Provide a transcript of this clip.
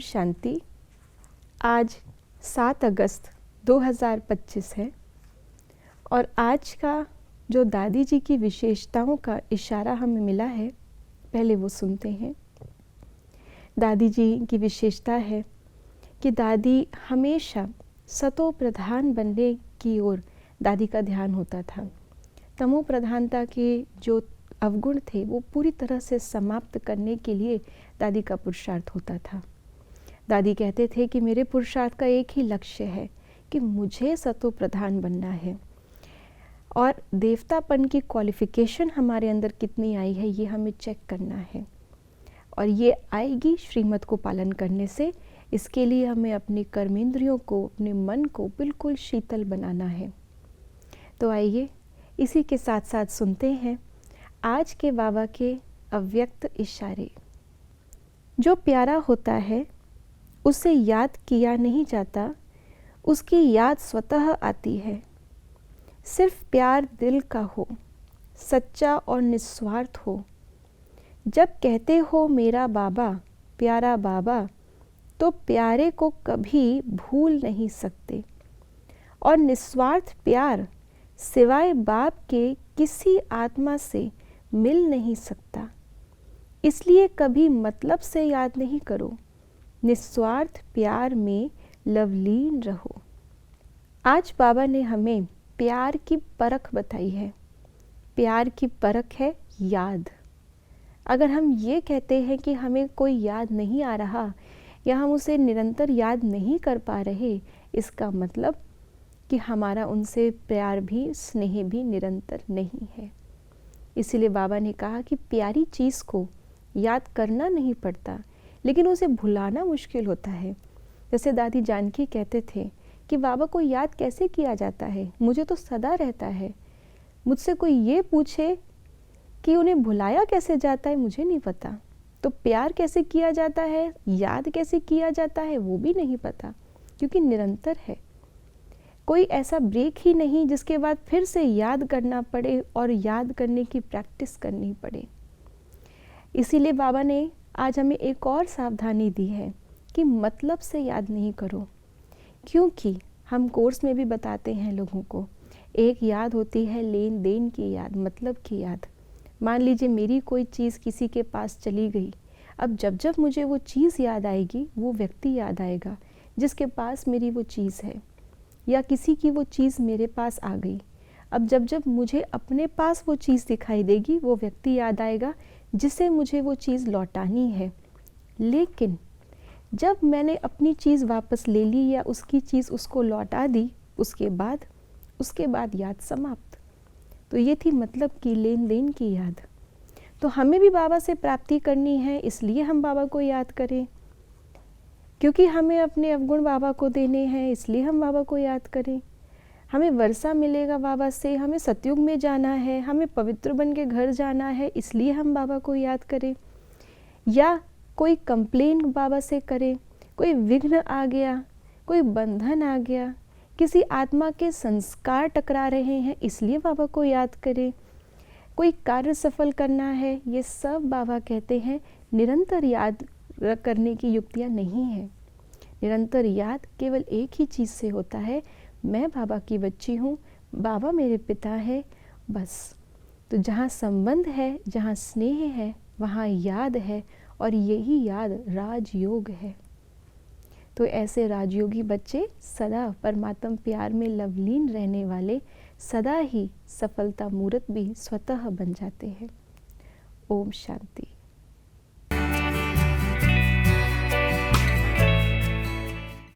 शांति। आज 7 अगस्त 2025 है और आज का जो दादी जी की विशेषताओं का इशारा हमें मिला है, पहले वो सुनते हैं। दादी जी की विशेषता है कि दादी हमेशा सतो प्रधान बनने की ओर दादी का ध्यान होता था। तमो प्रधानता के जो अवगुण थे वो पूरी तरह से समाप्त करने के लिए दादी का पुरुषार्थ होता था। दादी कहते थे कि मेरे पुरुषार्थ का एक ही लक्ष्य है कि मुझे सतो प्रधान बनना है और देवतापन की क्वालिफिकेशन हमारे अंदर कितनी आई है ये हमें चेक करना है और ये आएगी श्रीमत को पालन करने से। इसके लिए हमें अपने कर्मेंद्रियों को, अपने मन को बिल्कुल शीतल बनाना है। तो आइए इसी के साथ साथ सुनते हैं आज के बाबा के अव्यक्त इशारे। जो प्यारा होता है उसे याद किया नहीं जाता, उसकी याद स्वतः आती है। सिर्फ प्यार दिल का हो, सच्चा और निस्वार्थ हो। जब कहते हो मेरा बाबा, प्यारा बाबा, तो प्यारे को कभी भूल नहीं सकते। और निस्वार्थ प्यार सिवाय बाप के किसी आत्मा से मिल नहीं सकता। इसलिए कभी मतलब से याद नहीं करो, निस्वार्थ प्यार में लवलीन रहो। आज बाबा ने हमें प्यार की परख बताई है। प्यार की परख है याद। अगर हम ये कहते हैं कि हमें कोई याद नहीं आ रहा या हम उसे निरंतर याद नहीं कर पा रहे, इसका मतलब कि हमारा उनसे प्यार भी, स्नेह भी निरंतर नहीं है। इसीलिए बाबा ने कहा कि प्यारी चीज़ को याद करना नहीं पड़ता, लेकिन उसे भुलाना मुश्किल होता है। जैसे दादी जानकी कहते थे कि बाबा को याद कैसे किया जाता है, मुझे तो सदा रहता है। मुझसे कोई ये पूछे कि उन्हें भुलाया कैसे जाता है, मुझे नहीं पता। तो प्यार कैसे किया जाता है, याद कैसे किया जाता है, वो भी नहीं पता, क्योंकि निरंतर है। कोई ऐसा ब्रेक ही नहीं जिसके बाद फिर से याद करना पड़े और याद करने की प्रैक्टिस करनी पड़े। इसीलिए बाबा ने आज हमें एक और सावधानी दी है कि मतलब से याद नहीं करो, क्योंकि हम कोर्स में भी बताते हैं लोगों को, एक याद होती है लेन देन की याद, मतलब की याद। मान लीजिए मेरी कोई चीज़ किसी के पास चली गई, अब जब जब मुझे वो चीज़ याद आएगी, वो व्यक्ति याद आएगा जिसके पास मेरी वो चीज़ है, या किसी की वो चीज़ मेरे पास आ गई। अब जब जब मुझे अपने पास वो चीज़ दिखाई देगी, वो व्यक्ति याद आएगा जिसे मुझे वो चीज़ लौटानी है। लेकिन जब मैंने अपनी चीज़ वापस ले ली या उसकी चीज़ उसको लौटा दी, उसके बाद याद समाप्त। तो ये थी मतलब की लेन देन की याद। तो हमें भी बाबा से प्राप्ति करनी है, इसलिए हम बाबा को याद करें, क्योंकि हमें अपने अवगुण बाबा को देने हैं, इसलिए हम बाबा को याद करें। हमें वर्षा मिलेगा बाबा से, हमें सतयुग में जाना है, हमें पवित्र बन के घर जाना है, इसलिए हम बाबा को याद करें। या कोई कंप्लेन बाबा से करें, कोई विघ्न आ गया, कोई बंधन आ गया, किसी आत्मा के संस्कार टकरा रहे हैं, इसलिए बाबा को याद करें। कोई कार्य सफल करना है, ये सब बाबा कहते हैं निरंतर याद करने की युक्तियाँ नहीं है। निरंतर याद केवल एक ही चीज़ से होता है, मैं बाबा की बच्ची हूँ, बाबा मेरे पिता है, बस। तो जहाँ संबंध है, जहाँ स्नेह है, वहाँ याद है, और यही याद राजयोग है। तो ऐसे राजयोगी बच्चे सदा परमात्म प्यार में लवलीन रहने वाले सदा ही सफलता मूर्त भी स्वतः बन जाते हैं। ओम शांति।